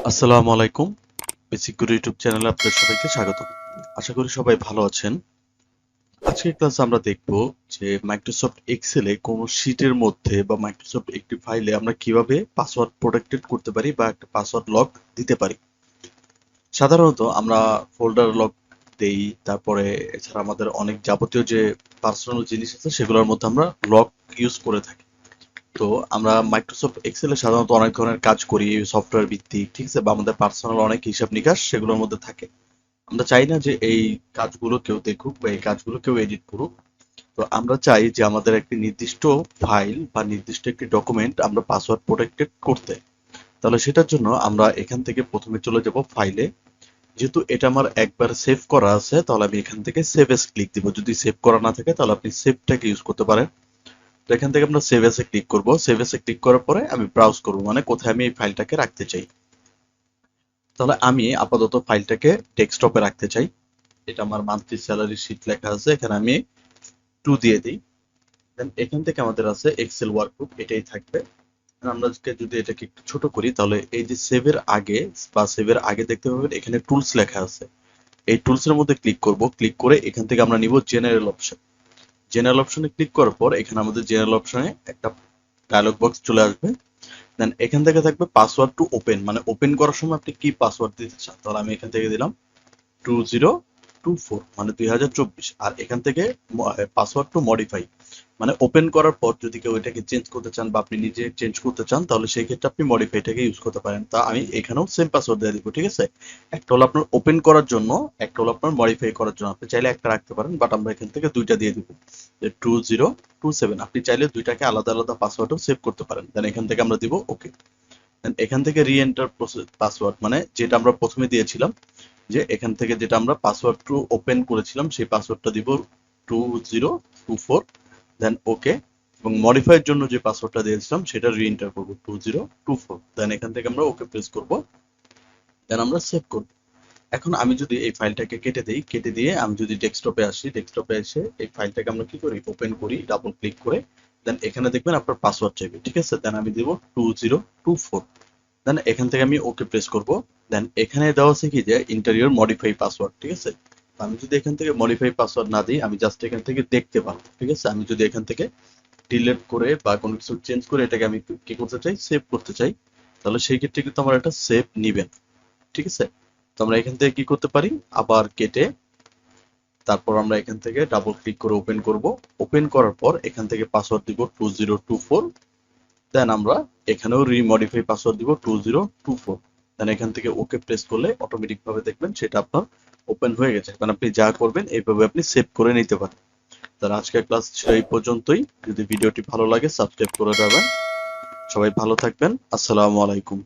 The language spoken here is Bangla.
আসসালামু আলাইকুম। বেসিক গুরু ইউটিউব চ্যানেলে আপনাদের সবাইকে স্বাগত। আশা করি সবাই ভালো আছেন। আজকের ক্লাসে আমরা দেখব যে মাইক্রোসফট এক্সেলে কোন শীটের মধ্যে বা মাইক্রোসফট একটি ফাইলে আমরা কিভাবে পাসওয়ার্ড প্রোটেক্টেড করতে পারি বা একটা পাসওয়ার্ড লক দিতে পারি। সাধারণত আমরা ফোল্ডার লক দেই, তারপরে এছাড়া আমাদের অনেক যাবতীয় যে পার্সোনাল জিনিস আছে সেগুলোর মধ্যে আমরা লক ইউজ করে থাকি। তো আমরা মাইক্রোসফট এক্সেলে সাধারণত অনেক ধরনের কাজ করি সফটওয়্যার ভিত্তিক, ঠিক আছে, বা আমাদের পার্সোনাল অনেক হিসাব নিকাশ সেগুলোর মধ্যে থাকে। আমরা চাই না যে এই কাজগুলো কেউ দেখুক বা এই কাজগুলো কেউ এডিট করুক। তো আমরা চাই যে আমাদের একটি নির্দিষ্ট ফাইল বা নির্দিষ্ট একটি ডকুমেন্ট আমরা পাসওয়ার্ড প্রোটেক্টেড করতে। তাহলে সেটার জন্য আমরা এখান থেকে প্রথমে চলে যাব ফাইলে। যেহেতু এটা আমার একবার সেভ করা আছে তাহলে আমি এখান থেকে সেভ এস ক্লিক দিব। যদি সেভ করা না থাকে তাহলে আপনি সেভটাকে ইউজ করতে পারেন। তো এখান থেকে আমরা সেভ এসে ক্লিক করব। সেভ এসে ক্লিক করার পরে আমি ব্রাউজ করব, মানে কোথায় আমি এই ফাইলটাকে রাখতে চাই। তাহলে আমি আপাতত ফাইলটাকে ডেস্কটপে রাখতে চাই। এটা আমার মান্থলি স্যালারি শীট লেখা আছে, এখানে আমি 2 দিয়ে দিই। দেন এখান থেকে আমাদের আছে এক্সেল ওয়ার্কবুক, এটাই থাকবে। আমরা যদি এটাকে একটু ছোট করি তাহলে এই যে সেভের আগে বা সেভের আগে দেখতে পাবেন এখানে টুলস লেখা আছে। এই টুলসের মধ্যে ক্লিক করব। ক্লিক করে এখান থেকে আমরা নিব জেনারেল অপশন। জেনারেল অপশনে ক্লিক করার পর এখানে আমাদের জেনারেল অপশনে একটা ডায়লগ বক্স চলে আসবে। দেন এখান থেকে থাকবে পাসওয়ার্ড টু ওপেন, মানে ওপেন করার সময় আপনি কি পাসওয়ার্ড দিতে চান। তাহলে আমি এখান থেকে দিলাম 2024, মানে 2024। আর এখান থেকে পাসওয়ার্ড টু মডিফাই, মানে ওপেন করার পর যদি কেউ এটাকে চেঞ্জ করতে চান বা আপনি নিজে চেঞ্জ করতে চান তাহলে সেই ক্ষেত্রে আপনি মডিফাইটাকে ইউজ করতে পারেন। তা আমি এখানেও সেম পাসওয়ার্ড দিয়ে দিব, ঠিক আছে। একটা হলো আপনার ওপেন করার জন্য, একটা হলো আপনার মডিফাই করার জন্য। আপনি চাইলে একটা রাখতে পারেন, বাট আমরা এখান থেকে দুইটা দিয়ে দিব, যে 2027। আপনি চাইলে দুইটাকে আলাদা আলাদা পাসওয়ার্ডও সেভ করতে পারেন। দেন এখান থেকে আমরা দিব ওকে। দেন এখান থেকে রি এন্টার পাসওয়ার্ড, মানে যেটা আমরা প্রথমে দিয়েছিলাম, যে এখান থেকে যেটা আমরা পাসওয়ার্ড টু ওপেন করেছিলাম সেই পাসওয়ার্ডটা দিব 2024। দেন ওকে। এবং মডিফাইয়ের জন্য যে পাসওয়ার্ডটা দিয়েছিলাম সেটা রি এন্টার করবো 2024। দেন এখান থেকে আমরা ওকে প্রেস করব। দেন আমরা সেভ করব। এখন আমি যদি এই ফাইলটাকে কেটে দিই, কেটে দিয়ে আমি যদি ডেস্কটপে আসি, ডেস্কটপে এসে এই ফাইলটাকে আমরা কি করি, ওপেন করি ডাবল ক্লিক করে। দেন এখানে দেখবেন আপনার পাসওয়ার্ড চাইবে, ঠিক আছে। দেন আমি দিব 2024। দেন এখান থেকে আমি ওকে প্রেস করব। দেন এখানে দেওয়া আছে কি যে ইন্টারিয়র মডিফাই পাসওয়ার্ড, ঠিক আছে। আমি যদি এখান থেকে মডিফাই পাসওয়ার্ড না দিই, আমি জাস্ট এখান থেকে দেখতে পারবো, ঠিক আছে। আমি যদি এখান থেকে ডিলিট করে বা কোনো কিছু চেঞ্জ করে এটাকে আমি কি করতে চাই, সেভ করতে চাই, তাহলে সেই ক্ষেত্রে কিন্তু আমার একটা সেভ নিবেন, ঠিক আছে। তো আমরা এখান থেকে কি করতে পারি, আবার কেটে তারপর আমরা এখান থেকে ডাবল ক্লিক করে ওপেন করব। ওপেন করার পর এখান থেকে পাসওয়ার্ড দিব 2024। দেন আমরা এখানেও রিমডিফাই পাসওয়ার্ড দিব 2024। দেন এখান থেকে ওকে প্রেস করলে অটোমেটিক ভাবে দেখবেন সেটা আপনার ওপেন হয়ে গেছে। কারণ আপনি যা করবেন এইভাবে আপনি সেভ করে নিতে পারেন। তার আজকের ক্লাস ছিল এই পর্যন্তই। যদি ভিডিওটি ভালো লাগে সাবস্ক্রাইব করে যাবেন। সবাই ভালো থাকবেন। আসসালামু আলাইকুম।